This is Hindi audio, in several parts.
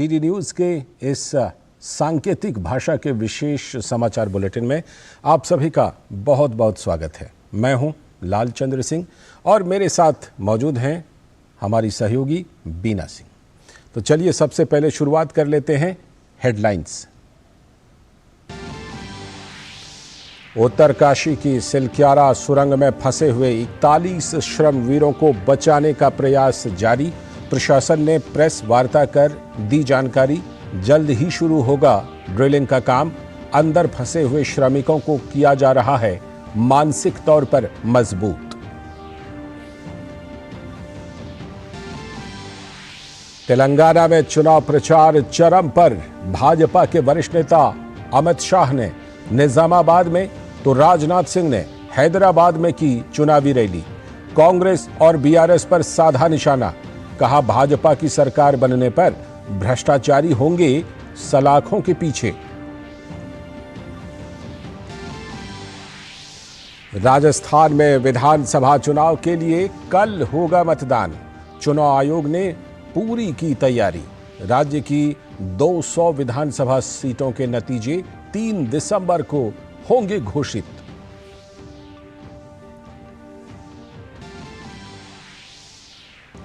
डीडी न्यूज़ के इस सांकेतिक भाषा के विशेष समाचार बुलेटिन में आप सभी का बहुत बहुत स्वागत है। मैं हूं लालचंद्र सिंह और मेरे साथ मौजूद हैं हमारी सहयोगी बीना सिंह। तो चलिए सबसे पहले शुरुआत कर लेते हैं हेडलाइंस। उत्तरकाशी की सिलक्यारा सुरंग में फंसे हुए 41 श्रमवीरों को बचाने का प्रयास जारी। प्रशासन ने प्रेस वार्ता कर दी जानकारी। जल्द ही शुरू होगा ड्रिलिंग का काम। अंदर फंसे हुए श्रमिकों को किया जा रहा है मानसिक तौर पर मजबूत। तेलंगाना में चुनाव प्रचार चरम पर। भाजपा के वरिष्ठ नेता अमित शाह ने निजामाबाद में तो राजनाथ सिंह ने हैदराबाद में की चुनावी रैली। कांग्रेस और बीआरएस पर साधा निशाना। कहा भाजपा की सरकार बनने पर भ्रष्टाचारी होंगे सलाखों के पीछे। राजस्थान में विधानसभा चुनाव के लिए कल होगा मतदान। चुनाव आयोग ने पूरी की तैयारी। राज्य की 200 विधानसभा सीटों के नतीजे 3 दिसंबर को होंगे घोषित।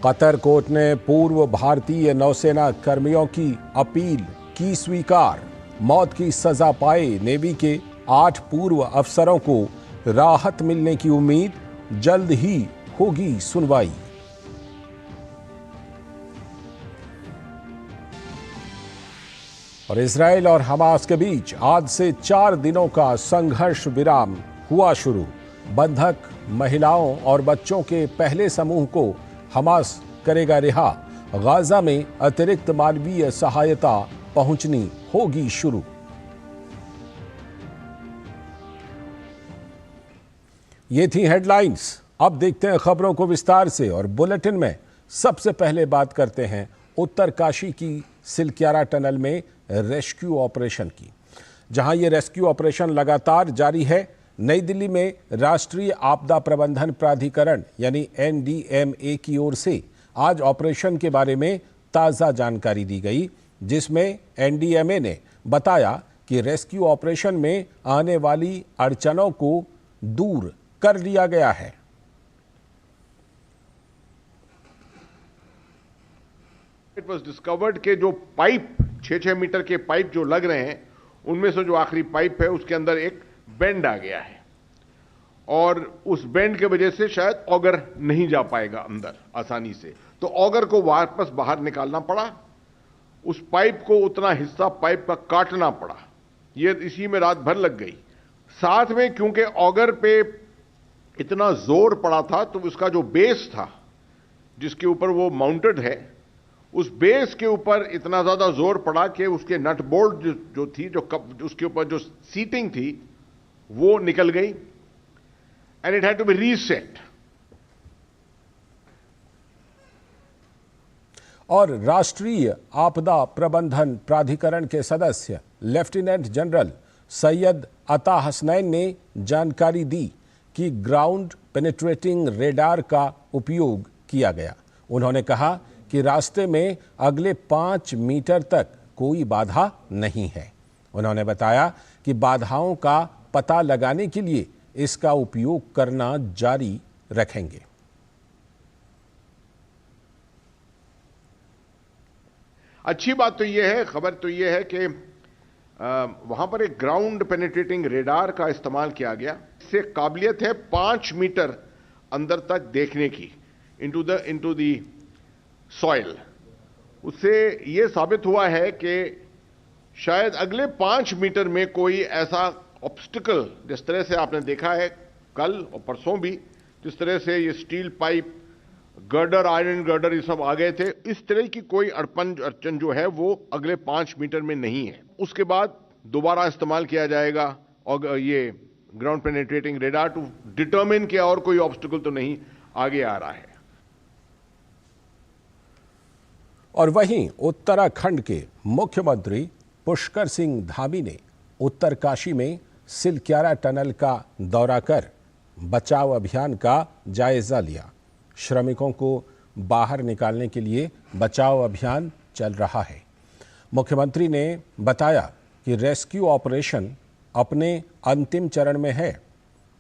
कतर कोर्ट ने पूर्व भारतीय नौसेना कर्मियों की अपील की स्वीकार। मौत की सजा पाए नेवी के 8 पूर्व अफसरों को राहत मिलने की उम्मीद। जल्द ही होगी सुनवाई। और इजराइल और हमास के बीच आज से 4 दिनों का संघर्ष विराम हुआ शुरू। बंधक महिलाओं और बच्चों के पहले समूह को हमास करेगा रिहा। गाजा में अतिरिक्त मानवीय सहायता पहुंचनी होगी शुरू। ये थी हेडलाइंस। अब देखते हैं खबरों को विस्तार से। और बुलेटिन में सबसे पहले बात करते हैं उत्तरकाशी की सिलक्यारा टनल में रेस्क्यू ऑपरेशन की, जहां ये रेस्क्यू ऑपरेशन लगातार जारी है। नई दिल्ली में राष्ट्रीय आपदा प्रबंधन प्राधिकरण यानी NDMA की ओर से आज ऑपरेशन के बारे में ताज़ा जानकारी दी गई, जिसमें NDMA ने बताया कि रेस्क्यू ऑपरेशन में आने वाली अड़चनों को दूर कर लिया गया है। इट वॉज डिस्कवर्ड के जो पाइप 6-6 मीटर के पाइप जो लग रहे हैं, उनमें से जो आखिरी पाइप है उसके अंदर एक बेंड आ गया है और उस बेंड के वजह से शायद ऑगर नहीं जा पाएगा अंदर आसानी से, तो ऑगर को वापस बाहर निकालना पड़ा। उस पाइप को उतना हिस्सा पाइप का काटना पड़ा। ये इसी में रात भर लग गई। साथ में क्योंकि ऑगर पे इतना जोर पड़ा था तो उसका जो बेस था जिसके ऊपर वो माउंटेड है, उस बेस के ऊपर इतना ज्यादा जोर पड़ा कि उसके नट बोल्ट जो थी, जो कप उसके ऊपर जो सीटिंग थी वो निकल गई and it had to be reset. और राष्ट्रीय आपदा प्रबंधन प्राधिकरण के सदस्य लेफ्टिनेंट जनरल सैयद अता हसनैन ने जानकारी दी कि ग्राउंड पेनिट्रेटिंग रेडार का उपयोग किया गया। उन्होंने कहा कि रास्ते में अगले 5 मीटर तक कोई बाधा नहीं है। उन्होंने बताया कि बाधाओं का पता लगाने के लिए इसका उपयोग करना जारी रखेंगे। अच्छी बात तो यह है, खबर तो यह है कि वहां पर एक ग्राउंड पेनिट्रेटिंग रेडार का इस्तेमाल किया गया। इससे काबिलियत है 5 मीटर अंदर तक देखने की इनटू द सॉइल। उससे यह साबित हुआ है कि शायद अगले 5 मीटर में कोई ऐसा ऑब्स्टिकल, जिस तरह से आपने देखा है कल और परसों भी, जिस तरह से ये steel pipe, girder, iron girder ये सब आ गए थे, इस तरह की कोई अड़चन जो है वो अगले 5 मीटर में नहीं है। उसके बाद दोबारा इस्तेमाल किया जाएगा और ये ground penetrating radar to determine कि और कोई ऑब्स्टिकल तो नहीं आगे आ रहा है। और वहीं उत्तराखंड के मुख्यमंत्री पुष्कर सिंह धामी ने उत्तरकाशी में सिलक्यारा टनल का दौरा कर बचाव अभियान का जायजा लिया। श्रमिकों को बाहर निकालने के लिए बचाव अभियान चल रहा है। मुख्यमंत्री ने बताया कि रेस्क्यू ऑपरेशन अपने अंतिम चरण में है।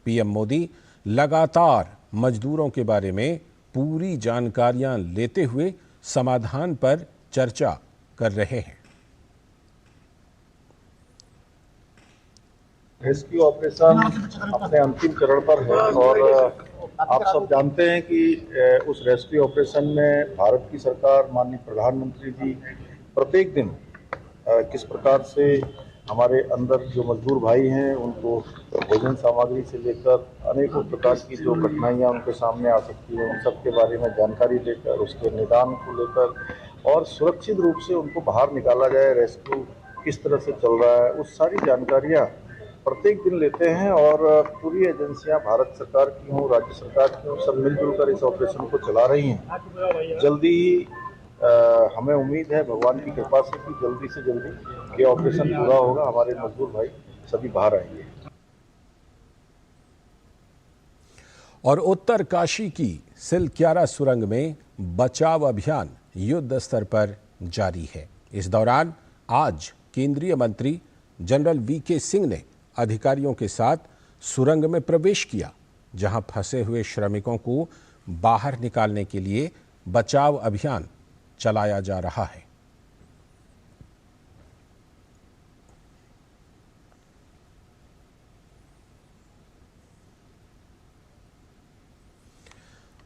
पीएम मोदी लगातार मजदूरों के बारे में पूरी जानकारियां लेते हुए समाधान पर चर्चा कर रहे हैं। रेस्क्यू ऑपरेशन अपने अंतिम चरण पर है और आप सब जानते हैं कि उस रेस्क्यू ऑपरेशन में भारत की सरकार, माननीय प्रधानमंत्री जी प्रत्येक दिन किस प्रकार से हमारे अंदर जो मजदूर भाई हैं उनको भोजन सामग्री से लेकर अनेकों प्रकार की जो कठिनाइयां उनके सामने आ सकती हैं उन सब के बारे में जानकारी देकर उसके निदान को लेकर और सुरक्षित रूप से उनको बाहर निकाला जाए, रेस्क्यू किस तरह से चल रहा है, उस सारी जानकारियां प्रत्येक दिन लेते हैं। और पूरी एजेंसियां भारत सरकार की हों, राज्य सरकार की हों, सब मिलजुल कर इस ऑपरेशन को चला रही हैं। जल्दी ही हमें उम्मीद है भगवान की कृपा से कि जल्दी से जल्दी ये ऑपरेशन पूरा होगा, हमारे मजदूर भाई सभी बाहर आएंगे। और उत्तरकाशी की सिलक्यारा सुरंग में बचाव अभियान युद्ध स्तर पर जारी है। इस दौरान आज केंद्रीय मंत्री जनरल वीके सिंह ने अधिकारियों के साथ सुरंग में प्रवेश किया, जहां फंसे हुए श्रमिकों को बाहर निकालने के लिए बचाव अभियान चलाया जा रहा है।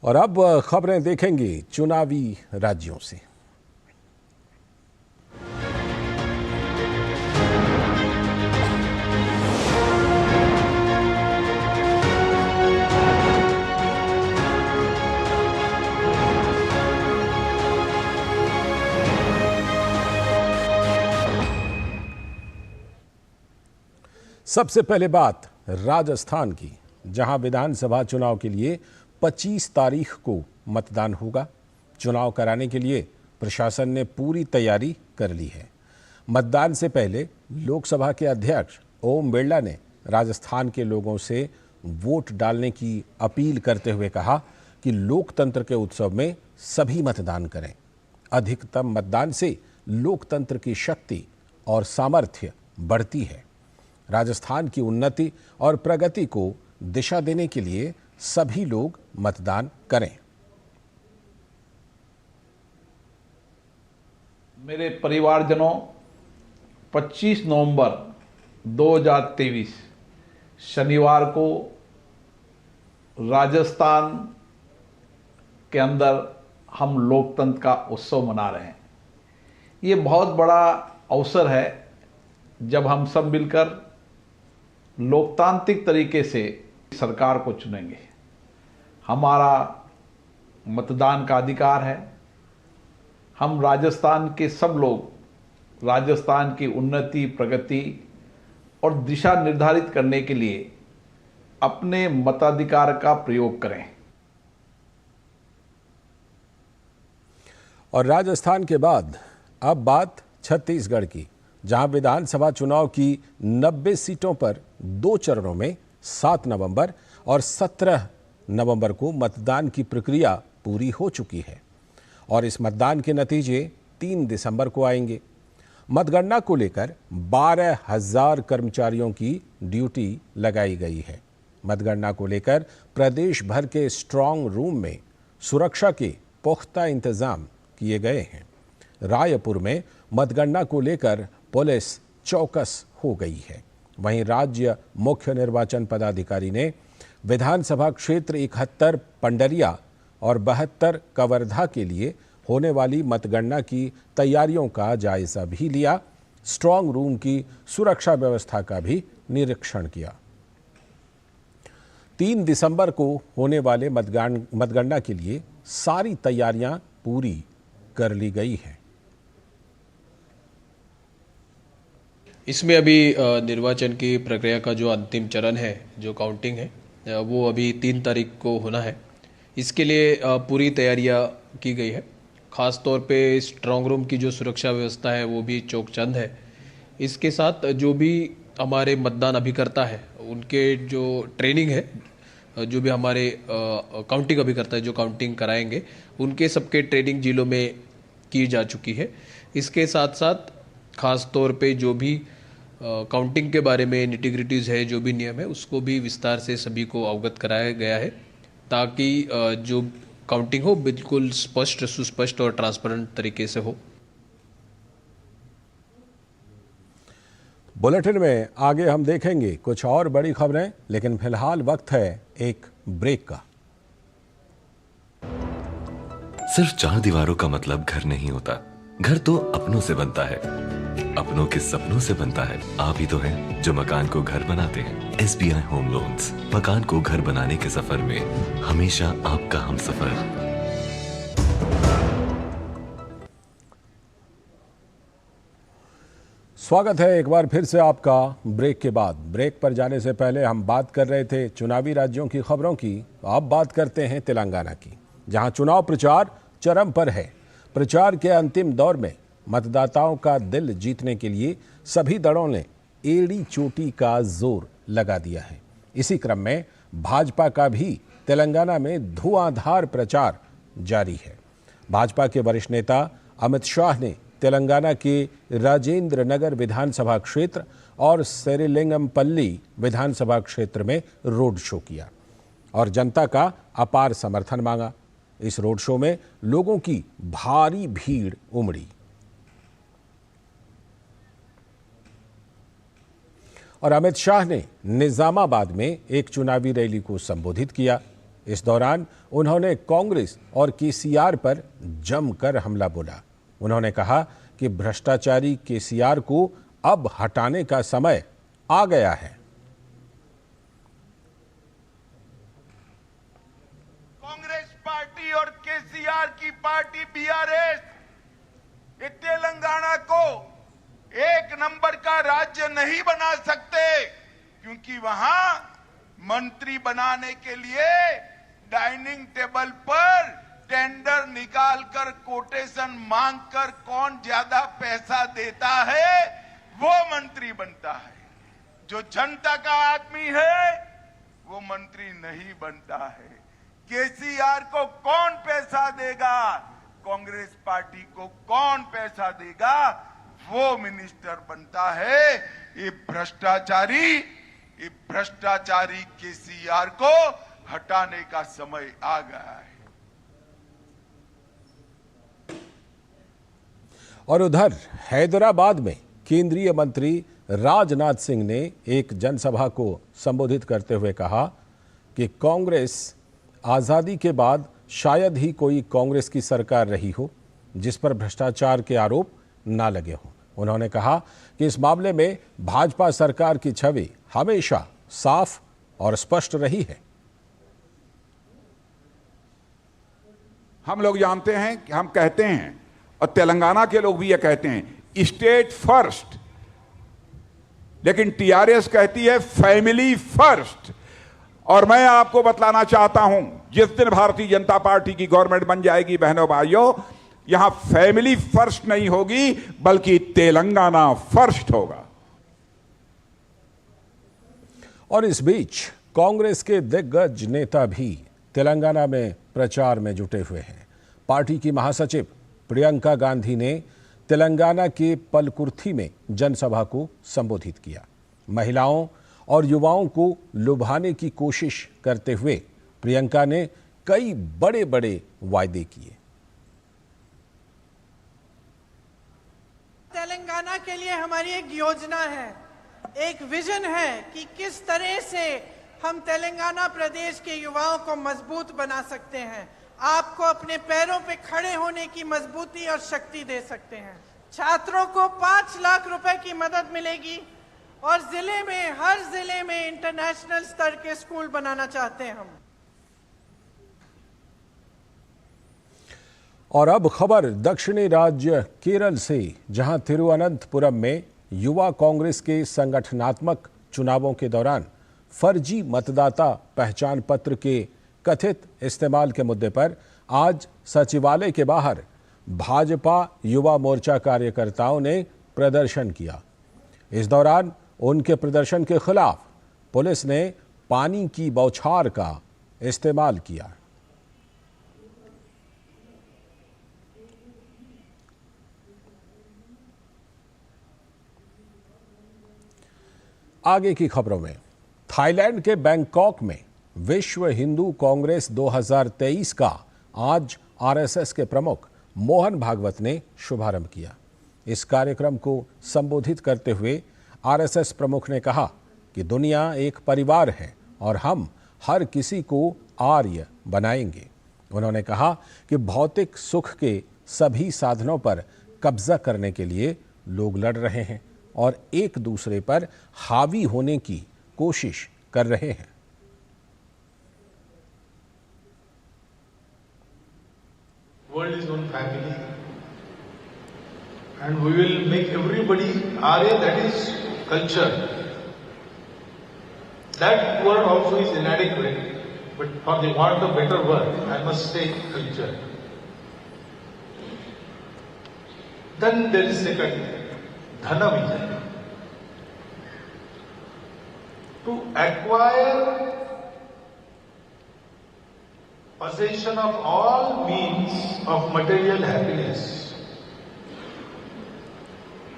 और अब खबरें देखेंगे चुनावी राज्यों से। सबसे पहले बात राजस्थान की, जहां विधानसभा चुनाव के लिए 25 तारीख को मतदान होगा। चुनाव कराने के लिए प्रशासन ने पूरी तैयारी कर ली है। मतदान से पहले लोकसभा के अध्यक्ष ओम बिरला ने राजस्थान के लोगों से वोट डालने की अपील करते हुए कहा कि लोकतंत्र के उत्सव में सभी मतदान करें। अधिकतम मतदान से लोकतंत्र की शक्ति और सामर्थ्य बढ़ती है। राजस्थान की उन्नति और प्रगति को दिशा देने के लिए सभी लोग मतदान करें। मेरे परिवारजनों, 25 नवंबर 2023 शनिवार को राजस्थान के अंदर हम लोकतंत्र का उत्सव मना रहे हैं। ये बहुत बड़ा अवसर है जब हम सब मिलकर लोकतांत्रिक तरीके से सरकार को चुनेंगे। हमारा मतदान का अधिकार है। हम राजस्थान के सब लोग राजस्थान की उन्नति, प्रगति और दिशा निर्धारित करने के लिए अपने मताधिकार का प्रयोग करें। और राजस्थान के बाद अब बात छत्तीसगढ़ की, जहां विधानसभा चुनाव की 90 सीटों पर 2 चरणों में 7 नवंबर और 17 नवंबर को मतदान की प्रक्रिया पूरी हो चुकी है और इस मतदान के नतीजे 3 दिसंबर को आएंगे। मतगणना को लेकर 12,000 कर्मचारियों की ड्यूटी लगाई गई है। मतगणना को लेकर प्रदेश भर के स्ट्रांग रूम में सुरक्षा के पुख्ता इंतजाम किए गए हैं। रायपुर में मतगणना को लेकर पुलिस चौकस हो गई है। वहीं राज्य मुख्य निर्वाचन पदाधिकारी ने विधानसभा क्षेत्र 71 पंडरिया और 72 कवर्धा के लिए होने वाली मतगणना की तैयारियों का जायजा भी लिया। स्ट्रांग रूम की सुरक्षा व्यवस्था का भी निरीक्षण किया। 3 दिसंबर को होने वाले मतगणना के लिए सारी तैयारियां पूरी कर ली गई हैं। इसमें अभी निर्वाचन की प्रक्रिया का जो अंतिम चरण है, जो काउंटिंग है, वो अभी 3 तारीख को होना है। इसके लिए पूरी तैयारियां की गई है। ख़ास तौर पे स्ट्रांग रूम की जो सुरक्षा व्यवस्था है वो भी चौकचंद है। इसके साथ जो भी हमारे मतदान अभिकर्ता है उनके जो ट्रेनिंग है, जो भी हमारे काउंटिंग अभिकर्ता है जो काउंटिंग कराएंगे, उनके सबके ट्रेनिंग जिलों में की जा चुकी है। इसके साथ साथ ख़ास तौर पे जो भी काउंटिंग के बारे में निटिग्रिटीज़ है, जो भी नियम है, उसको भी विस्तार से सभी को अवगत कराया गया है, ताकि जो काउंटिंग हो बिल्कुल स्पष्ट, सुस्पष्ट और ट्रांसपेरेंट तरीके से हो। बुलेटिन में आगे हम देखेंगे कुछ और बड़ी खबरें, लेकिन फिलहाल वक्त है एक ब्रेक का। सिर्फ 4 दीवारों का मतलब घर नहीं होता। घर तो अपनों से बनता है, अपनों के सपनों से बनता है। आप ही तो हैं जो मकान को घर बनाते हैं। SBI होम लोन्स, मकान को घर बनाने के सफर में हमेशा आपका हमसफर। स्वागत है एक बार फिर से आपका ब्रेक के बाद। ब्रेक पर जाने से पहले हम बात कर रहे थे चुनावी राज्यों की खबरों की। अब बात करते हैं तेलंगाना की, जहां चुनाव प्रचार चरम पर है। प्रचार के अंतिम दौर में मतदाताओं का दिल जीतने के लिए सभी दलों ने एड़ी चोटी का जोर लगा दिया है। इसी क्रम में भाजपा का भी तेलंगाना में धुआंधार प्रचार जारी है। भाजपा के वरिष्ठ नेता अमित शाह ने तेलंगाना के राजेंद्र नगर विधानसभा क्षेत्र और सेरिलिंगमपल्ली विधानसभा क्षेत्र में रोड शो किया और जनता का अपार समर्थन मांगा। इस रोड शो में लोगों की भारी भीड़ उमड़ी और अमित शाह ने निजामाबाद में एक चुनावी रैली को संबोधित किया। इस दौरान उन्होंने कांग्रेस और केसीआर पर जमकर हमला बोला। उन्होंने कहा कि भ्रष्टाचारी केसीआर को अब हटाने का समय आ गया है। कांग्रेस पार्टी और केसीआर की पार्टी बीआरएस ये तेलंगाना को एक नंबर का राज्य नहीं बना सकते, क्योंकि वहां मंत्री बनाने के लिए डाइनिंग टेबल पर टेंडर निकालकर कोटेशन मांगकर कौन ज्यादा पैसा देता है वो मंत्री बनता है। जो जनता का आदमी है वो मंत्री नहीं बनता है। केसीआर को कौन पैसा देगा, कांग्रेस पार्टी को कौन पैसा देगा, वो मिनिस्टर बनता है। ये भ्रष्टाचारी केसीआर को हटाने का समय आ गया है। और उधर हैदराबाद में केंद्रीय मंत्री राजनाथ सिंह ने एक जनसभा को संबोधित करते हुए कहा कि कांग्रेस आज़ादी के बाद शायद ही कोई कांग्रेस की सरकार रही हो जिस पर भ्रष्टाचार के आरोप ना लगे हों। उन्होंने कहा कि इस मामले में भाजपा सरकार की छवि हमेशा साफ और स्पष्ट रही है। हम लोग जानते हैं कि हम कहते हैं और तेलंगाना के लोग भी ये कहते हैं स्टेट फर्स्ट, लेकिन टीआरएस कहती है फैमिली फर्स्ट। और मैं आपको बतलाना चाहता हूं, जिस दिन भारतीय जनता पार्टी की गवर्नमेंट बन जाएगी, बहनों भाइयों, यहां फैमिली फर्स्ट नहीं होगी बल्कि तेलंगाना फर्स्ट होगा। और इस बीच कांग्रेस के दिग्गज नेता भी तेलंगाना में प्रचार में जुटे हुए हैं। पार्टी की महासचिव प्रियंका गांधी ने तेलंगाना के पलकुर्थी में जनसभा को संबोधित किया। महिलाओं और युवाओं को लुभाने की कोशिश करते हुए प्रियंका ने कई बड़े बड़े वायदे किए। तेलंगाना के लिए हमारी एक योजना है, एक विजन है कि किस तरह से हम तेलंगाना प्रदेश के युवाओं को मजबूत बना सकते हैं, आपको अपने पैरों पे खड़े होने की मजबूती और शक्ति दे सकते हैं। छात्रों को 5 लाख रुपए की मदद मिलेगी और जिले में, हर जिले में इंटरनेशनल स्तर के स्कूल बनाना चाहते हैं हम। और अब खबर दक्षिणी राज्य केरल से, जहां तिरुवनंतपुरम में युवा कांग्रेस के संगठनात्मक चुनावों के दौरान फर्जी मतदाता पहचान पत्र के कथित इस्तेमाल के मुद्दे पर आज सचिवालय के बाहर भाजपा युवा मोर्चा कार्यकर्ताओं ने प्रदर्शन किया। इस दौरान उनके प्रदर्शन के खिलाफ पुलिस ने पानी की बौछार का इस्तेमाल किया। आगे की खबरों में, थाईलैंड के बैंकॉक में विश्व हिंदू कांग्रेस 2023 का आज आरएसएस के प्रमुख मोहन भागवत ने शुभारंभ किया। इस कार्यक्रम को संबोधित करते हुए आरएसएस प्रमुख ने कहा कि दुनिया एक परिवार है और हम हर किसी को आर्य बनाएंगे। उन्होंने कहा कि भौतिक सुख के सभी साधनों पर कब्जा करने के लिए लोग लड़ रहे हैं और एक दूसरे पर हावी होने की कोशिश कर रहे हैं। World is one family, and we will make everybody Arya, that is culture. That word also is inadequate, but for the want of better word, I must say culture. Then there is second, Dhana Vijay. To acquire possession of all means of material happiness,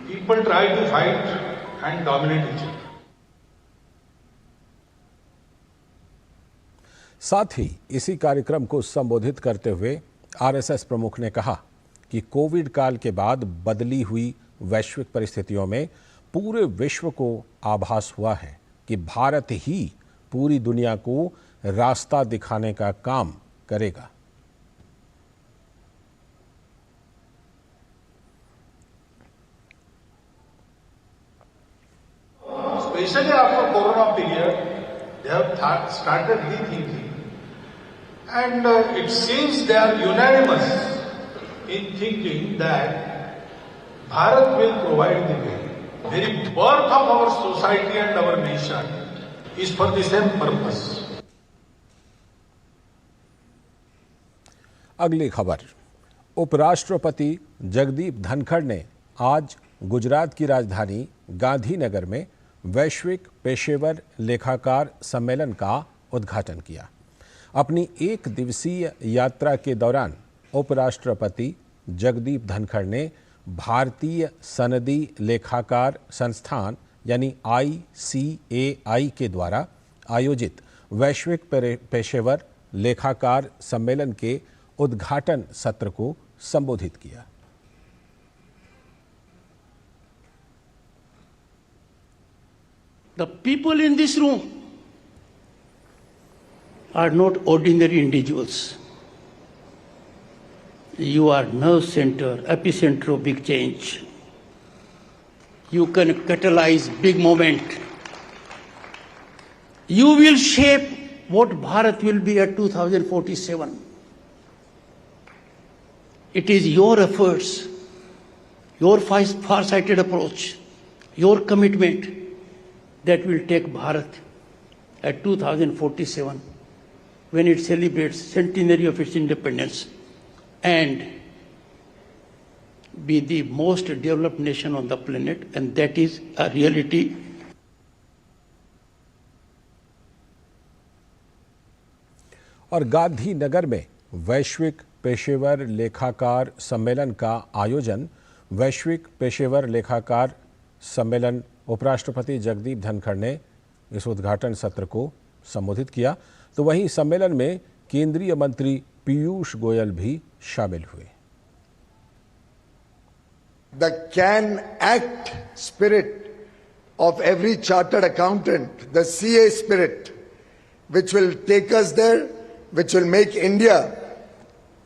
people try to fight and dominate each other. साथ ही इसी कार्यक्रम को संबोधित करते हुए आरएसएस प्रमुख ने कहा कि कोविड काल के बाद बदली हुई वैश्विक परिस्थितियों में पूरे विश्व को आभास हुआ है कि भारत ही पूरी दुनिया को रास्ता दिखाने का काम करेगा। Especially after Corona period, they have started rethinking, and it seems they are unanimous in thinking that Bharat will provide the way. Very birth of our society and our nation is for the same purpose. अगली खबर, उपराष्ट्रपति जगदीप धनखड़ ने आज गुजरात की राजधानी गांधीनगर में वैश्विक पेशेवर लेखाकार सम्मेलन का उद्घाटन किया। अपनी एक दिवसीय यात्रा के दौरान उपराष्ट्रपति जगदीप धनखड़ ने भारतीय सनदी लेखाकार संस्थान यानी ICAI के द्वारा आयोजित वैश्विक पेशेवर लेखाकार सम्मेलन के उद्घाटन सत्र को संबोधित किया। The people in this room are not ordinary individuals. You are nerve center, epicenter of big change. You can catalyze big moment. You will shape what Bharat will be at 2047. It is your efforts, your far-sighted approach, your commitment that will take Bharat at 2047 when it celebrates centenary of its independence and be the most developed nation on the planet, and that is a reality. और गांधीनगर में वैश्विक पेशेवर लेखाकार सम्मेलन का आयोजन वैश्विक पेशेवर लेखाकार सम्मेलन उपराष्ट्रपति जगदीप धनखड़ ने इस उद्घाटन सत्र को संबोधित किया। तो वहीं सम्मेलन में केंद्रीय मंत्री पीयूष गोयल भी शामिल हुए। The can act spirit of every chartered accountant, the CA spirit, which will take us there, which will make India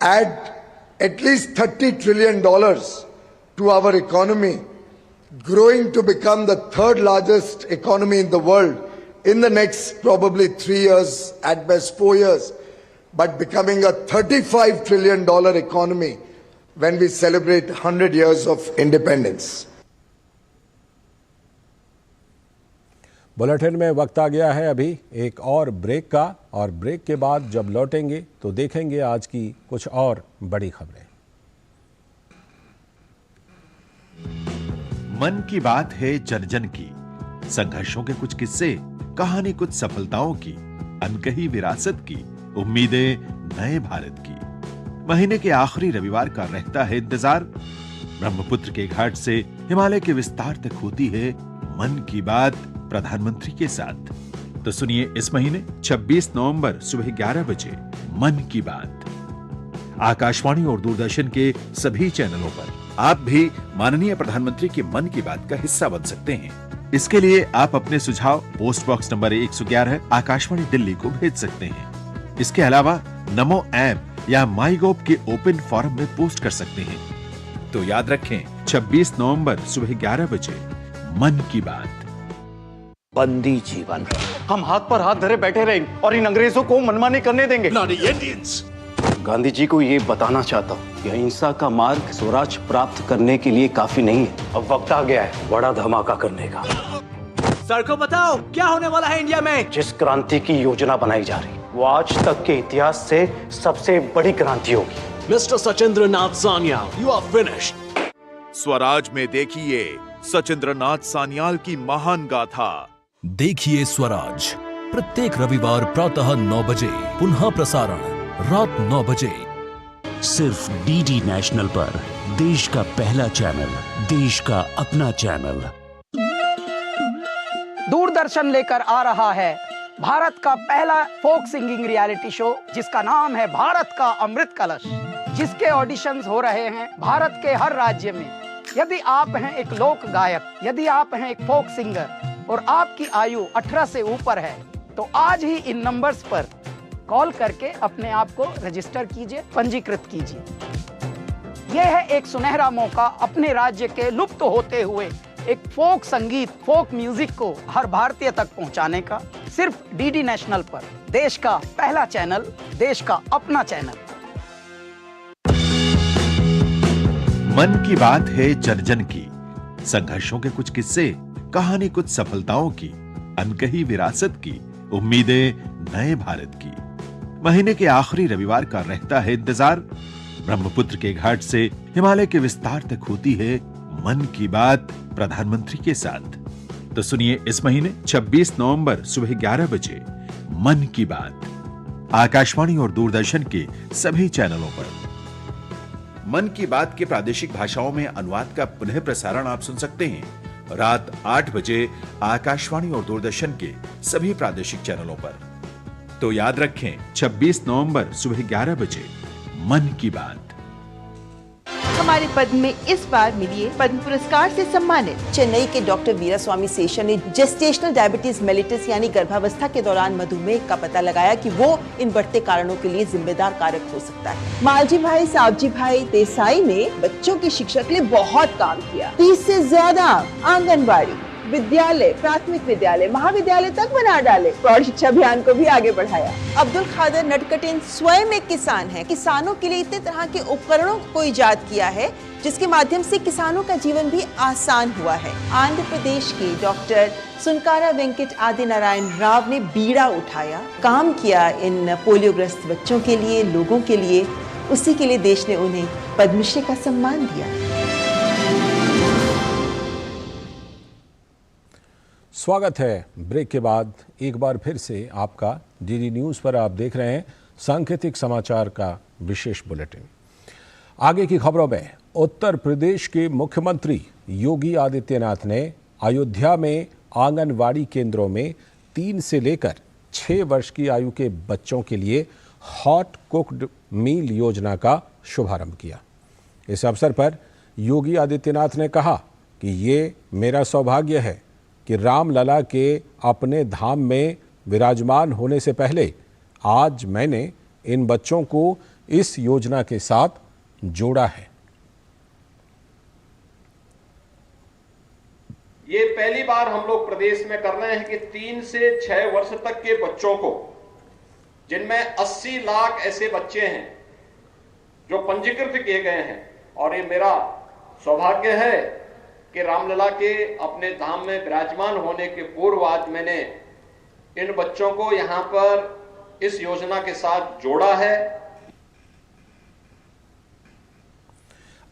add at least $30 trillion to our economy, growing to become the third largest economy in the world in the next probably 3 years, at best 4 years, but becoming a $35 trillion economy when we celebrate 100 years of independence. Bulletin में वक्त आ गया है अभी एक और ब्रेक का, और ब्रेक के बाद जब लौटेंगे तो देखेंगे आज की कुछ और बड़ी खबरें। मन की बात है जन जन की, संघर्षों के कुछ किस्से, कहानी कुछ सफलताओं की, अनकही विरासत की, उम्मीदें नए भारत की। महीने के आखिरी रविवार का रहता है इंतजार। ब्रह्मपुत्र के घाट से हिमालय के विस्तार तक होती है मन की बात, प्रधानमंत्री के साथ। तो सुनिए इस महीने 26 नवंबर सुबह 11 बजे मन की बात आकाशवाणी और दूरदर्शन के सभी चैनलों पर। आप भी माननीय प्रधानमंत्री के मन की बात का हिस्सा बन सकते हैं। इसके लिए आप अपने सुझाव post box number 111 Akashvani Delhi को भेज सकते हैं। इसके अलावा नमो ऐप या माई गोव के ओपन फोरम में पोस्ट कर सकते हैं। तो याद रखें 26 नवंबर सुबह 11 बजे मन की बात। बंदी जीवन, हम हाथ पर हाथ धरे बैठे रहेंगे और इन अंग्रेजों को मनमानी करने देंगे। गांधी जी को ये बताना चाहता हूँ कि अहिंसा का मार्ग स्वराज प्राप्त करने के लिए काफी नहीं है। अब वक्त आ गया है बड़ा धमाका करने का। सर को बताओ क्या होने वाला है इंडिया में। जिस क्रांति की योजना बनाई जा रही वो आज तक के इतिहास से सबसे बड़ी क्रांति होगी। Mister Sachindra Nath Sanyal, you are finished. Swaraj में देखिए सचिंद्र नाथ सान्याल की महान गाथा। देखिए स्वराज प्रत्येक रविवार प्रातः 9 बजे, पुनः प्रसारण रात 9 बजे, सिर्फ डीडी नेशनल पर। देश का पहला चैनल, देश का अपना चैनल। दूरदर्शन लेकर आ रहा है भारत का पहला फोक सिंगिंग रियलिटी शो जिसका नाम है भारत का अमृत कलश, जिसके ऑडिशंस हो रहे हैं भारत के हर राज्य में। यदि आप हैं एक लोक गायक, यदि आप हैं एक फोक सिंगर और आपकी आयु 18 से ऊपर है तो आज ही इन नंबर्स पर कॉल करके अपने आप को रजिस्टर कीजिए, पंजीकृत कीजिए। यह है एक सुनहरा मौका अपने राज्य के लुप्त होते हुए एक फोक संगीत, फोक म्यूजिक को हर भारतीय तक पहुंचाने का, सिर्फ डीडी नेशनल पर। देश का पहला चैनल, देश का अपना चैनल। मन की बात है जन जन की। संघर्षों के कुछ किस्से, कहानी कुछ सफलताओं की, अनकही विरासत की, उम्मीदें नए भारत की। महीने के आखिरी रविवार का रहता है इंतजार। ब्रह्मपुत्र के घाट से हिमालय के विस्तार तक होती है मन की बात प्रधानमंत्री के साथ। तो सुनिए इस महीने 26 नवंबर सुबह 11 बजे मन की बात आकाशवाणी और दूरदर्शन के सभी चैनलों पर। मन की बात के प्रादेशिक भाषाओं में अनुवाद का पुनः प्रसारण आप सुन सकते हैं रात 8 बजे आकाशवाणी और दूरदर्शन के सभी प्रादेशिक चैनलों पर। तो याद रखें 26 नवंबर सुबह 11 बजे मन की बात। हमारे पद्म में इस बार मिलिए पद्म पुरस्कार से सम्मानित चेन्नई के डॉक्टर वीरास्वामी शेषन ने जेस्टेशनल डायबिटीज मेलिटस यानी गर्भावस्था के दौरान मधुमेह का पता लगाया कि वो इन बढ़ते कारणों के लिए जिम्मेदार कारक हो सकता है। मालजी भाई सावजी भाई देसाई ने बच्चों की शिक्षा के लिए बहुत काम किया। 30 से ज्यादा आंगनबाड़ी, विद्यालय, प्राथमिक विद्यालय, महाविद्यालय तक बना डाले। प्रौढ़ शिक्षा अभियान को भी आगे बढ़ाया। अब्दुल खादर नटकटिन स्वयं एक किसान है। किसानों के लिए इतने तरह के उपकरणों को इजाद किया है जिसके माध्यम से किसानों का जीवन भी आसान हुआ है। आंध्र प्रदेश के डॉक्टर सुनकारा वेंकट आदि नारायण राव ने बीड़ा उठाया, काम किया इन पोलियोग्रस्त बच्चों के लिए, लोगों के लिए। उसी के लिए देश ने उन्हें पद्मश्री का सम्मान दिया। स्वागत है। ब्रेक के बाद एक बार फिर से आपका डीडी न्यूज़ पर। आप देख रहे हैं सांकेतिक समाचार का विशेष बुलेटिन। आगे की खबरों में उत्तर प्रदेश के मुख्यमंत्री योगी आदित्यनाथ ने अयोध्या में आंगनवाड़ी केंद्रों में 3 से लेकर 6 वर्ष की आयु के बच्चों के लिए हॉट कुक्ड मील योजना का शुभारंभ किया। इस अवसर पर योगी आदित्यनाथ ने कहा कि ये मेरा सौभाग्य है कि रामलला के अपने धाम में विराजमान होने से पहले आज मैंने इन बच्चों को इस योजना के साथ जोड़ा है। ये पहली बार हम लोग प्रदेश में कर रहे हैं कि 3 से 6 वर्ष तक के बच्चों को, जिनमें 80 लाख ऐसे बच्चे हैं जो पंजीकृत किए गए हैं, और ये मेरा सौभाग्य है कि रामलला के अपने धाम में विराजमान होने के पूर्व आज मैंने इन बच्चों को यहां पर इस योजना के साथ जोड़ा है।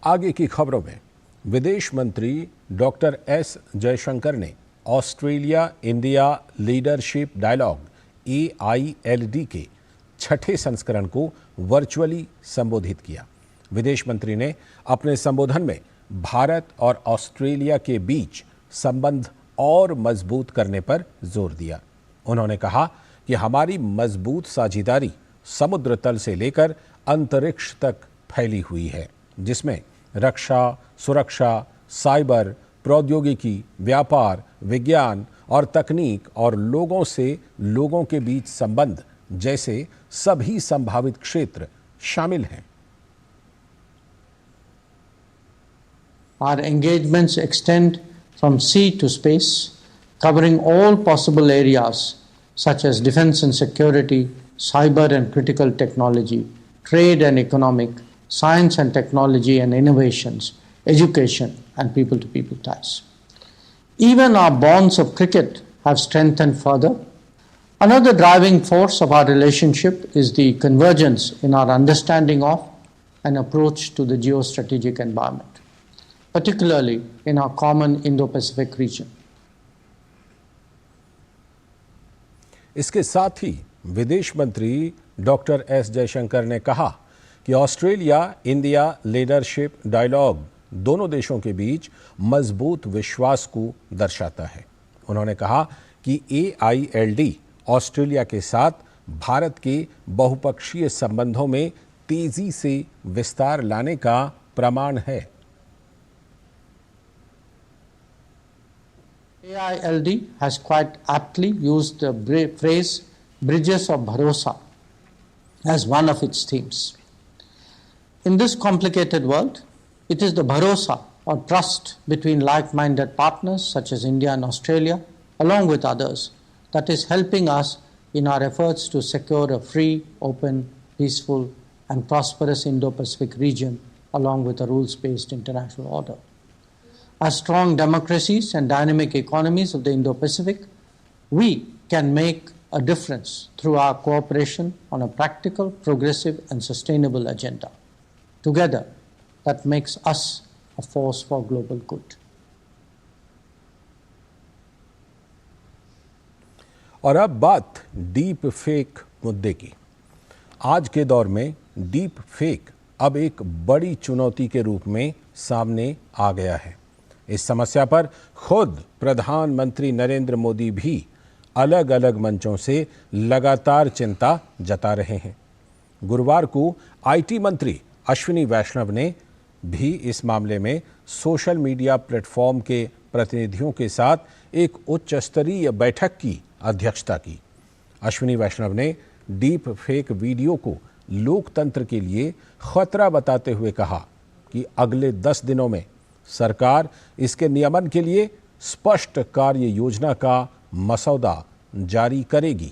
आगे की खबरों में विदेश मंत्री डॉक्टर एस जयशंकर ने Australia India leadership dialogue AILD के 6ठे संस्करण को वर्चुअली संबोधित किया। विदेश मंत्री ने अपने संबोधन में भारत और ऑस्ट्रेलिया के बीच संबंध और मजबूत करने पर जोर दिया। उन्होंने कहा कि हमारी मजबूत साझेदारी समुद्र तल से लेकर अंतरिक्ष तक फैली हुई है, जिसमें रक्षा, सुरक्षा, साइबर, प्रौद्योगिकी, व्यापार, विज्ञान और तकनीक और लोगों से लोगों के बीच संबंध जैसे सभी संभावित क्षेत्र शामिल हैं। Our engagements extend from sea to space, covering all possible areas such as defense and security, cyber and critical technology, trade and economic, science and technology and innovations, education and people-to-people ties. Even our bonds of cricket have strengthened further. Another driving force of our relationship is the convergence in our understanding of and approach to the geostrategic environment, particularly in our common Indo-Pacific region. इसके साथ ही विदेश मंत्री डॉक्टर एस जयशंकर ने कहा कि ऑस्ट्रेलिया इंडिया लीडरशिप डायलॉग दोनों देशों के बीच मजबूत विश्वास को दर्शाता है। उन्होंने कहा कि AILD ऑस्ट्रेलिया के साथ भारत के बहुपक्षीय संबंधों में तेजी से विस्तार लाने का प्रमाण है। AILD has quite aptly used the phrase Bridges of Bharosa as one of its themes. In this complicated world, it is the bharosa or trust between like-minded partners such as India and Australia, along with others, that is helping us in our efforts to secure a free, open, peaceful and prosperous Indo-Pacific region along with a rules-based international order. As strong democracies and dynamic economies of the Indo-Pacific, we can make a difference through our cooperation on a practical, progressive and sustainable agenda. Together, that makes us a force for global good. और अब बात डीप फेक मुद्दे की। आज के दौर में डीप फेक अब एक बड़ी चुनौती के रूप में सामने आ गया है। इस समस्या पर खुद प्रधानमंत्री नरेंद्र मोदी भी अलग अलग मंचों से लगातार चिंता जता रहे हैं। गुरुवार को आईटी मंत्री अश्विनी वैष्णव ने भी इस मामले में सोशल मीडिया प्लेटफॉर्म के प्रतिनिधियों के साथ एक उच्च स्तरीय बैठक की अध्यक्षता की। अश्विनी वैष्णव ने डीप फेक वीडियो को लोकतंत्र के लिए खतरा बताते हुए कहा कि अगले 10 दिनों में सरकार इसके नियमन के लिए स्पष्ट कार्य योजना का मसौदा जारी करेगी।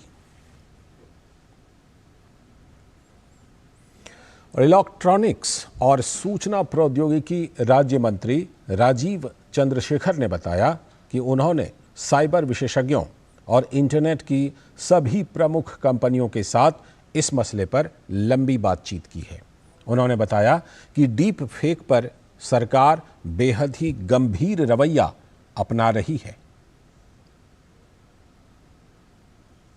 इलेक्ट्रॉनिक्स और सूचना प्रौद्योगिकी राज्य मंत्री राजीव चंद्रशेखर ने बताया कि उन्होंने साइबर विशेषज्ञों और इंटरनेट की सभी प्रमुख कंपनियों के साथ इस मसले पर लंबी बातचीत की है। उन्होंने बताया कि डीप फेक पर सरकार बेहद ही गंभीर रवैया अपना रही है।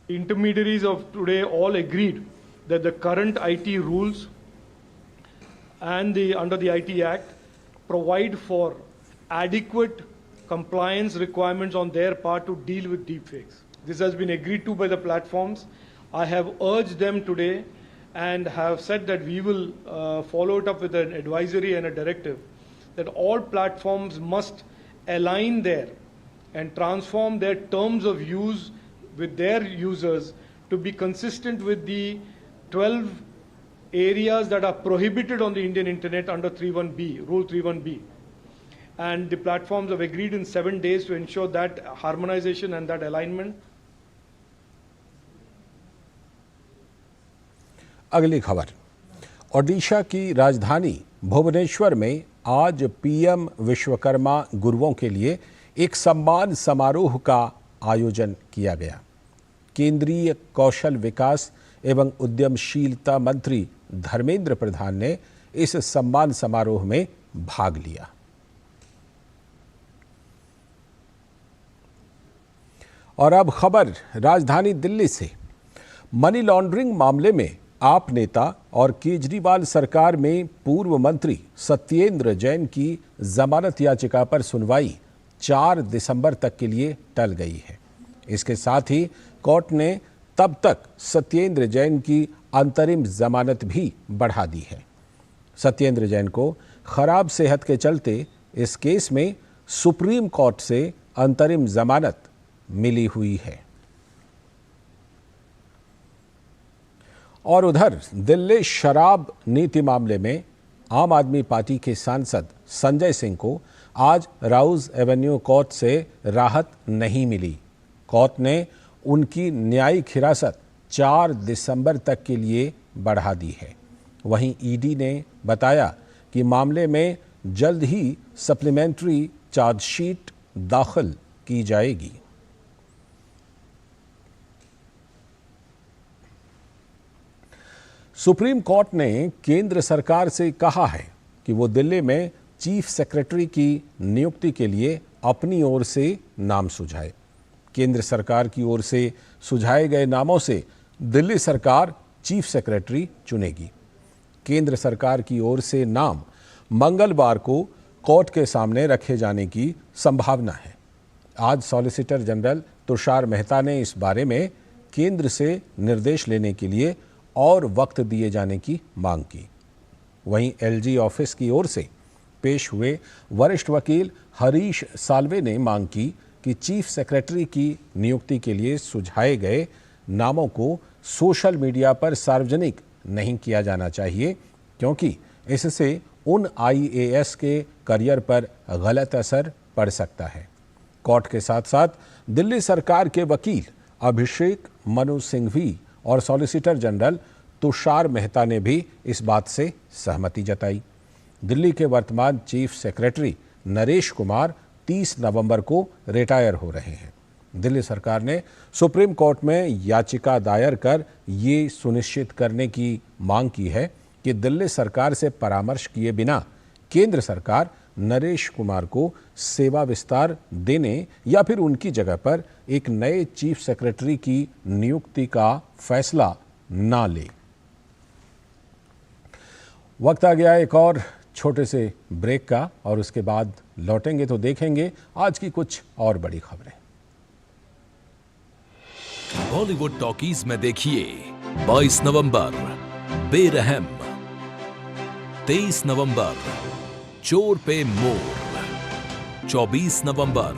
Intermediaries of today all agreed that the current IT rules and under the IT Act provide for adequate compliance requirements on their part to deal with deepfakes. This has been agreed to by the platforms. I have urged them today and have said that we will follow it up with an advisory and a directive that all platforms must align there and transform their terms of use with their users to be consistent with the 12 areas that are prohibited on the Indian internet under 31B, Rule 31B. And the platforms have agreed in 7 days to ensure that harmonization and that alignment. अगली खबर, ओडिशा की राजधानी भुवनेश्वर में आज पीएम विश्वकर्मा गुरुओं के लिए एक सम्मान समारोह का आयोजन किया गया। केंद्रीय कौशल विकास एवं उद्यमशीलता मंत्री धर्मेंद्र प्रधान ने इस सम्मान समारोह में भाग लिया। और अब खबर राजधानी दिल्ली से। मनी लॉन्ड्रिंग मामले में आप नेता और केजरीवाल सरकार में पूर्व मंत्री सत्येंद्र जैन की जमानत याचिका पर सुनवाई 4 दिसंबर तक के लिए टल गई है। इसके साथ ही कोर्ट ने तब तक सत्येंद्र जैन की अंतरिम जमानत भी बढ़ा दी है। सत्येंद्र जैन को खराब सेहत के चलते इस केस में सुप्रीम कोर्ट से अंतरिम जमानत मिली हुई है। और उधर दिल्ली शराब नीति मामले में आम आदमी पार्टी के सांसद संजय सिंह को आज राउज एवेन्यू कोर्ट से राहत नहीं मिली। कोर्ट ने उनकी न्यायिक हिरासत 4 दिसंबर तक के लिए बढ़ा दी है। वहीं ईडी ने बताया कि मामले में जल्द ही सप्लीमेंट्री चार्जशीट दाखिल की जाएगी। सुप्रीम कोर्ट ने केंद्र सरकार से कहा है कि वो दिल्ली में चीफ सेक्रेटरी की नियुक्ति के लिए अपनी ओर से नाम सुझाए। केंद्र सरकार की ओर से सुझाए गए नामों से दिल्ली सरकार चीफ सेक्रेटरी चुनेगी। केंद्र सरकार की ओर से नाम मंगलवार को कोर्ट के सामने रखे जाने की संभावना है। आज सॉलिसिटर जनरल तुषार मेहता ने इस बारे में केंद्र से निर्देश लेने के लिए और वक्त दिए जाने की मांग की। वहीं एलजी ऑफिस की ओर से पेश हुए वरिष्ठ वकील हरीश साल्वे ने मांग की कि चीफ सेक्रेटरी की नियुक्ति के लिए सुझाए गए नामों को सोशल मीडिया पर सार्वजनिक नहीं किया जाना चाहिए, क्योंकि इससे उन आईएएस के करियर पर गलत असर पड़ सकता है। कोर्ट के साथ साथ दिल्ली सरकार के वकील अभिषेक मनु सिंघवी और सॉलिसिटर जनरल तुषार मेहता ने भी इस बात से सहमति जताई। दिल्ली के वर्तमान चीफ सेक्रेटरी नरेश कुमार 30 नवंबर को रिटायर हो रहे हैं। दिल्ली सरकार ने सुप्रीम कोर्ट में याचिका दायर कर ये सुनिश्चित करने की मांग की है कि दिल्ली सरकार से परामर्श किए बिना केंद्र सरकार नरेश कुमार को सेवा विस्तार देने या फिर उनकी जगह पर एक नए चीफ सेक्रेटरी की नियुक्ति का फैसला ना ले। वक्त आ गया एक और छोटे से ब्रेक का, और उसके बाद लौटेंगे तो देखेंगे आज की कुछ और बड़ी खबरें। बॉलीवुड टॉकीज में देखिए 22 नवंबर बेरहम, 23 नवंबर चोर पे मोर, 24 नवंबर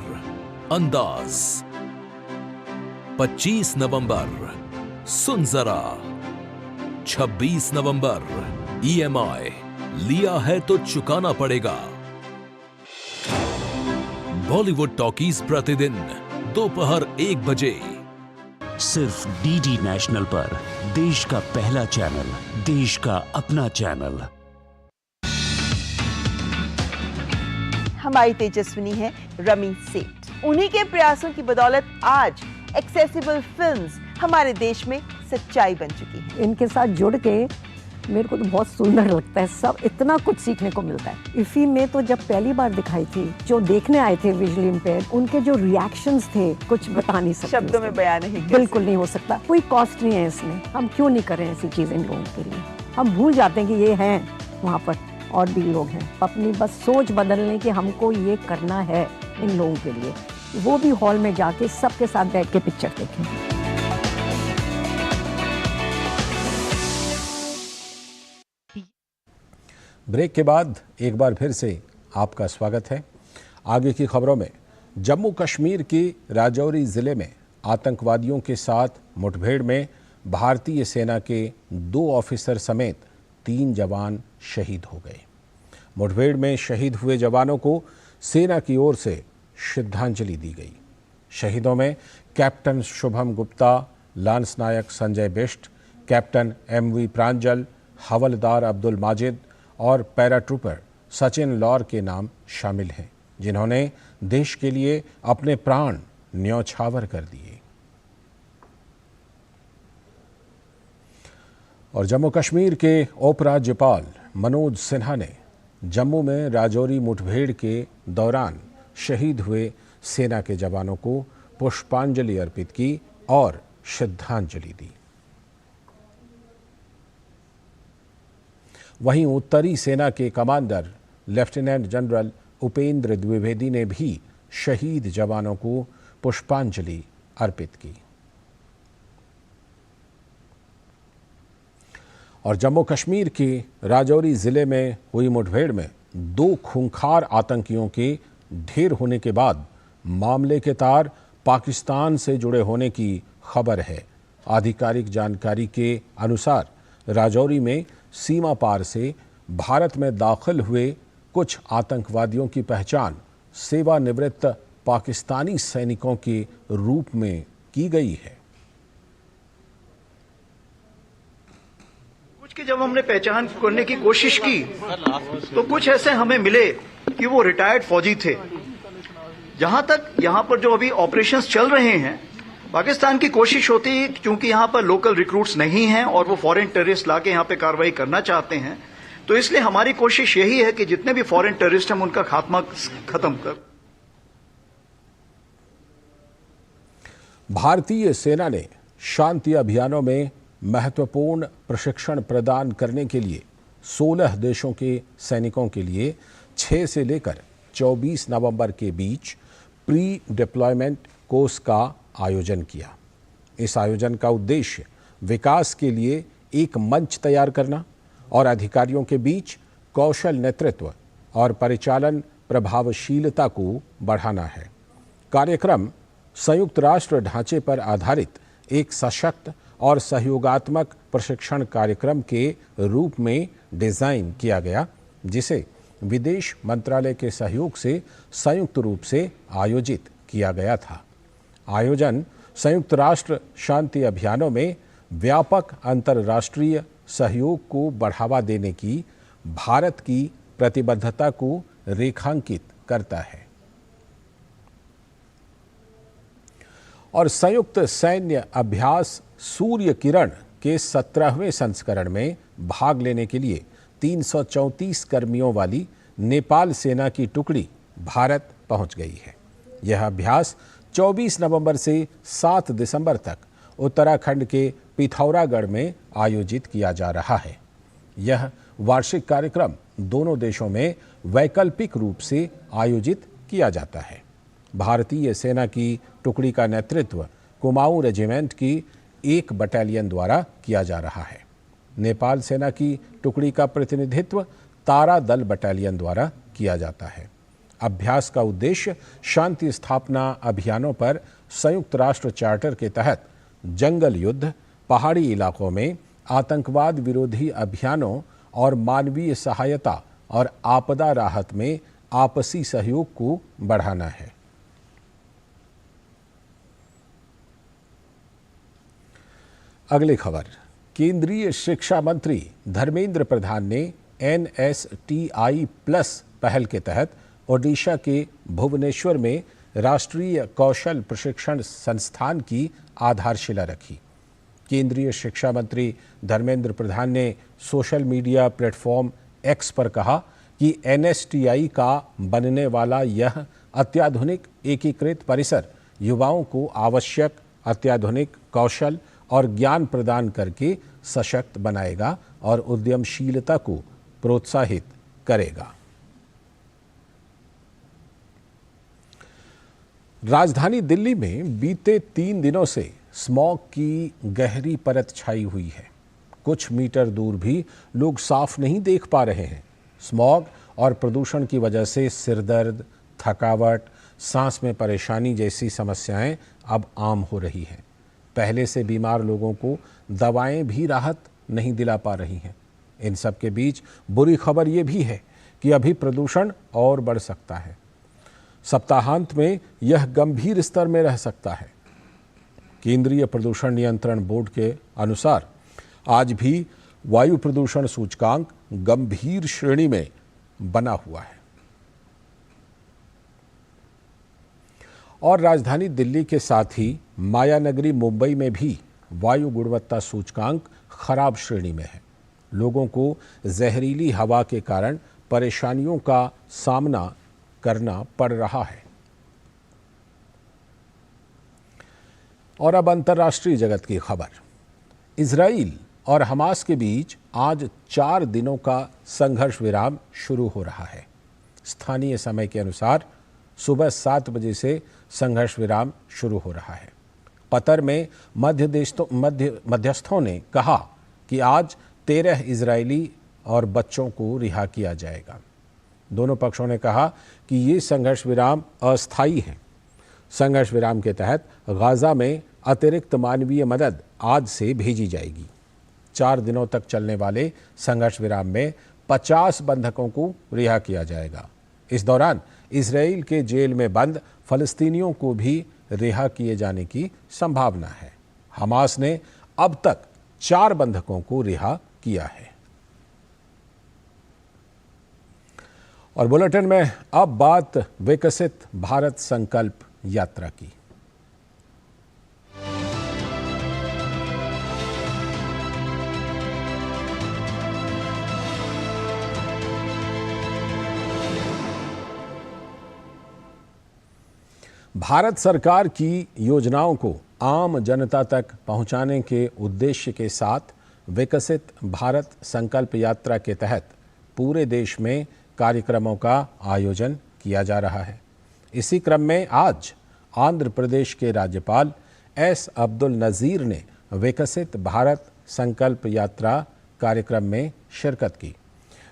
अंदाज, 25 नवंबर सुन जरा, 26 नवंबर ईएमआई लिया है तो चुकाना पड़ेगा। बॉलीवुड टॉकीज प्रतिदिन दोपहर 1 बजे सिर्फ डीडी नेशनल पर, देश का पहला चैनल, देश का अपना चैनल। हमारी तेजस्विनी है रमी सेठ। उन्हीं के प्रयासों की बदौलत आज एक्सेसिबल फिल्म्स हमारे देश में सच्चाई बन चुकी है। इनके साथ जुड़ के मेरे को तो बहुत सुंदर लगता है। सब इतना कुछ सीखने को मिलता है। इफी में तो जब पहली बार दिखाई थी, जो देखने आए थे विजुअली इम्पेयर्ड, उनके जो रिएक्शंस थे कुछ बता नहीं सकते, शब्दों में बयान नहीं, बिल्कुल नहीं हो सकता। कोई कॉस्ट नहीं है इसमें। हम क्यों नहीं करें ऐसी चीजें इन लोगों के लिए? हम भूल जाते हैं कि ये हैं वहाँ पर और भी लोग हैं। अपनी बस सोच बदलने की हमको ये करना है इन लोगों के लिए। वो भी हॉल में जाके सबके साथ बैठ के पिक्चर देखें। ब्रेक के बाद एक बार फिर से आपका स्वागत है। आगे की खबरों में जम्मू कश्मीर के राजौरी ज़िले में आतंकवादियों के साथ मुठभेड़ में भारतीय सेना के 2 ऑफिसर समेत 3 जवान शहीद हो गए। मुठभेड़ में शहीद हुए जवानों को सेना की ओर से श्रद्धांजलि दी गई। शहीदों में कैप्टन शुभम गुप्ता, लांस नायक संजय बिष्ट, कैप्टन MV प्रांजल, हवलदार अब्दुल माजिद और पैराट्रूपर सचिन लौर के नाम शामिल हैं, जिन्होंने देश के लिए अपने प्राण न्यौछावर कर दिए। और जम्मू कश्मीर के उपराज्यपाल मनोज सिन्हा ने जम्मू में राजौरी मुठभेड़ के दौरान शहीद हुए सेना के जवानों को पुष्पांजलि अर्पित की और श्रद्धांजलि दी। वहीं उत्तरी सेना के commander lieutenant general Upendra Dwivedi ने भी शहीद जवानों को पुष्पांजलि अर्पित की। और जम्मू कश्मीर के राजौरी जिले में हुई मुठभेड़ में 2 खूंखार आतंकियों के ढेर होने के बाद मामले के तार पाकिस्तान से जुड़े होने की खबर है। आधिकारिक जानकारी के अनुसार राजौरी में सीमा पार से भारत में दाखिल हुए कुछ आतंकवादियों की पहचान सेवानिवृत्त पाकिस्तानी सैनिकों के रूप में की गई है। कुछ की जब हमने पहचान करने की कोशिश की तो कुछ ऐसे हमें मिले कि वो रिटायर्ड फौजी थे। जहां तक यहां पर जो अभी ऑपरेशंस चल रहे हैं, पाकिस्तान की कोशिश होती है क्योंकि यहां पर लोकल रिक्रूट्स नहीं हैं और वो फॉरेन टेररिस्ट लाके यहां पे कार्रवाई करना चाहते हैं, तो इसलिए हमारी कोशिश यही है कि जितने भी फॉरेन टेररिस्ट हम उनका खात्मा खत्म कर। भारतीय सेना ने शांति अभियानों में महत्वपूर्ण प्रशिक्षण प्रदान करने के लिए 16 देशों के सैनिकों के लिए 6 से लेकर 24 नवंबर के बीच प्री डिप्लॉयमेंट कोर्स का आयोजन किया। इस आयोजन का उद्देश्य विकास के लिए एक मंच तैयार करना और अधिकारियों के बीच कौशल नेतृत्व और परिचालन प्रभावशीलता को बढ़ाना है। कार्यक्रम संयुक्त राष्ट्र ढांचे पर आधारित एक सशक्त और सहयोगात्मक प्रशिक्षण कार्यक्रम के रूप में डिजाइन किया गया, जिसे विदेश मंत्रालय के सहयोग से संयुक्त रूप से आयोजित किया गया था। आयोजन संयुक्त राष्ट्र शांति अभियानों में व्यापक अंतर्राष्ट्रीय सहयोग को बढ़ावा देने की भारत की प्रतिबद्धता को रेखांकित करता है। और संयुक्त सैन्य अभ्यास सूर्य किरण के 17वें संस्करण में भाग लेने के लिए 334 कर्मियों वाली नेपाल सेना की टुकड़ी भारत पहुंच गई है। यह अभ्यास 24 नवंबर से 7 दिसंबर तक उत्तराखंड के पिथौरागढ़ में आयोजित किया जा रहा है। यह वार्षिक कार्यक्रम दोनों देशों में वैकल्पिक रूप से आयोजित किया जाता है। भारतीय सेना की टुकड़ी का नेतृत्व कुमाऊं रेजिमेंट की 1 बटालियन द्वारा किया जा रहा है। नेपाल सेना की टुकड़ी का प्रतिनिधित्व तारा दल बटालियन द्वारा किया जाता है। अभ्यास का उद्देश्य शांति स्थापना अभियानों पर संयुक्त राष्ट्र चार्टर के तहत जंगल युद्ध, पहाड़ी इलाकों में आतंकवाद विरोधी अभियानों और मानवीय सहायता और आपदा राहत में आपसी सहयोग को बढ़ाना है। अगली खबर, केंद्रीय शिक्षा मंत्री धर्मेंद्र प्रधान ने NSTI प्लस पहल के तहत ओडिशा के भुवनेश्वर में राष्ट्रीय कौशल प्रशिक्षण संस्थान की आधारशिला रखी। केंद्रीय शिक्षा मंत्री धर्मेंद्र प्रधान ने सोशल मीडिया प्लेटफॉर्म X पर कहा कि NSTI का बनने वाला यह अत्याधुनिक एकीकृत परिसर युवाओं को आवश्यक अत्याधुनिक कौशल और ज्ञान प्रदान करके सशक्त बनाएगा और उद्यमशीलता को प्रोत्साहित करेगा। राजधानी दिल्ली में बीते 3 दिनों से स्मॉग की गहरी परत छाई हुई है। कुछ मीटर दूर भी लोग साफ नहीं देख पा रहे हैं। स्मॉग और प्रदूषण की वजह से सिरदर्द, थकावट, सांस में परेशानी जैसी समस्याएं अब आम हो रही हैं। पहले से बीमार लोगों को दवाएं भी राहत नहीं दिला पा रही हैं। इन सब के बीच बुरी खबर ये भी है कि अभी प्रदूषण और बढ़ सकता है। सप्ताहांत में यह गंभीर स्तर में रह सकता है। केंद्रीय प्रदूषण नियंत्रण बोर्ड के अनुसार आज भी वायु प्रदूषण सूचकांक गंभीर श्रेणी में बना हुआ है। और राजधानी दिल्ली के साथ ही मायानगरी मुंबई में भी वायु गुणवत्ता सूचकांक खराब श्रेणी में है। लोगों को जहरीली हवा के कारण परेशानियों का सामना करना पड़ रहा है। और अब अंतर्राष्ट्रीय जगत की खबर। इजराइल और हमास के बीच आज 4 दिनों का संघर्ष विराम शुरू हो रहा है। स्थानीय समय के अनुसार सुबह 7 बजे से संघर्ष विराम शुरू हो रहा है। कतर में मध्यस्थों ने कहा कि आज 13 इजरायली और बच्चों को रिहा किया जाएगा। दोनों पक्षों ने कहा कि ये संघर्ष विराम अस्थायी है। संघर्ष विराम के तहत गाजा में अतिरिक्त मानवीय मदद आज से भेजी जाएगी। 4 दिनों तक चलने वाले संघर्ष विराम में 50 बंधकों को रिहा किया जाएगा। इस दौरान इजराइल के जेल में बंद फलस्तीनियों को भी रिहा किए जाने की संभावना है। हमास ने अब तक 4 बंधकों को रिहा किया है। और बुलेटिन में अब बात विकसित भारत संकल्प यात्रा की। भारत सरकार की योजनाओं को आम जनता तक पहुंचाने के उद्देश्य के साथ विकसित भारत संकल्प यात्रा के तहत पूरे देश में कार्यक्रमों का आयोजन किया जा रहा है। इसी क्रम में आज आंध्र प्रदेश के राज्यपाल एस अब्दुल नज़ीर ने विकसित भारत संकल्प यात्रा कार्यक्रम में शिरकत की।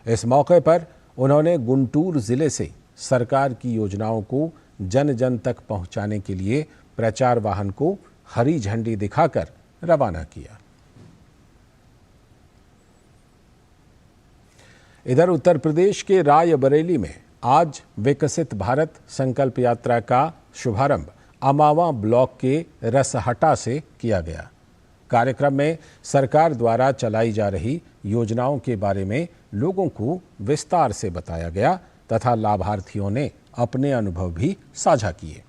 इस मौके पर उन्होंने गुंटूर जिले से सरकार की योजनाओं को जन जन तक पहुंचाने के लिए प्रचार वाहन को हरी झंडी दिखाकर रवाना किया। इधर उत्तर प्रदेश के रायबरेली में आज विकसित भारत संकल्प यात्रा का शुभारंभ अमावा ब्लॉक के रसहटा से किया गया। कार्यक्रम में सरकार द्वारा चलाई जा रही योजनाओं के बारे में लोगों को विस्तार से बताया गया तथा लाभार्थियों ने अपने अनुभव भी साझा किए।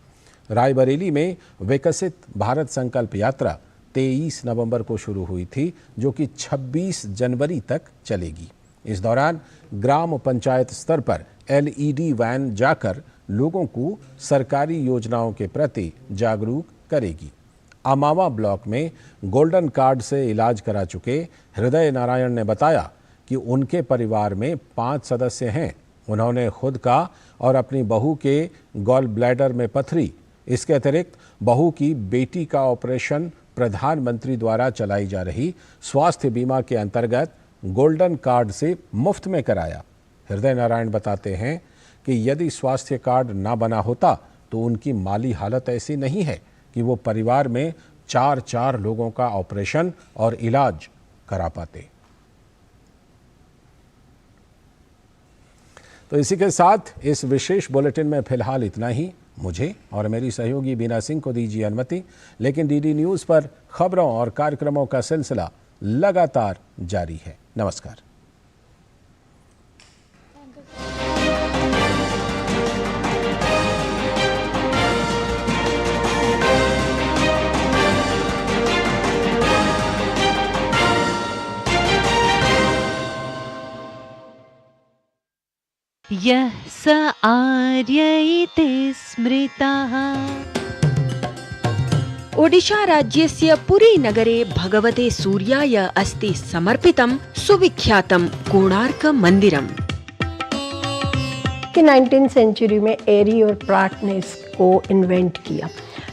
रायबरेली में विकसित भारत संकल्प यात्रा 23 नवंबर को शुरू हुई थी, जो कि 26 जनवरी तक चलेगी। इस दौरान ग्राम पंचायत स्तर पर LED वैन जाकर लोगों को सरकारी योजनाओं के प्रति जागरूक करेगी। अमावा ब्लॉक में गोल्डन कार्ड से इलाज करा चुके हृदय नारायण ने बताया कि उनके परिवार में 5 सदस्य हैं। उन्होंने खुद का और अपनी बहू के गॉल ब्लैडर में पथरी, इसके अतिरिक्त बहू की बेटी का ऑपरेशन प्रधानमंत्री द्वारा चलाई जा रही स्वास्थ्य बीमा के अंतर्गत गोल्डन कार्ड से मुफ्त में कराया। हृदय नारायण बताते हैं कि यदि स्वास्थ्य कार्ड ना बना होता तो उनकी माली हालत ऐसी नहीं है कि वो परिवार में 4 लोगों का ऑपरेशन और इलाज करा पाते। तो इसी के साथ इस विशेष बुलेटिन में फिलहाल इतना ही। मुझे और मेरी सहयोगी बीना सिंह को दीजिए अनुमति, लेकिन डीडी न्यूज़ पर खबरों और कार्यक्रमों का सिलसिला लगातार जारी है। नमस्कार। यः स आर्य इति स्मृतः। ओडिशा राज्यस्य पुरी नगरे भगवते सूर्याय अस्ति समर्पितं सुविख्यातं कोणार्क मंदिरम्। कि 19th सेंचुरी में एरी और प्राट ने इसको इन्वेंट किया,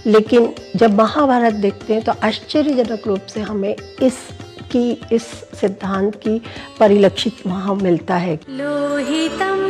लेकिन जब महाभारत देखते हैं तो आश्चर्यजनक रूप से हमें इस सिद्धांत की परिलक्षित वहाँ मिलता है। लोहितम्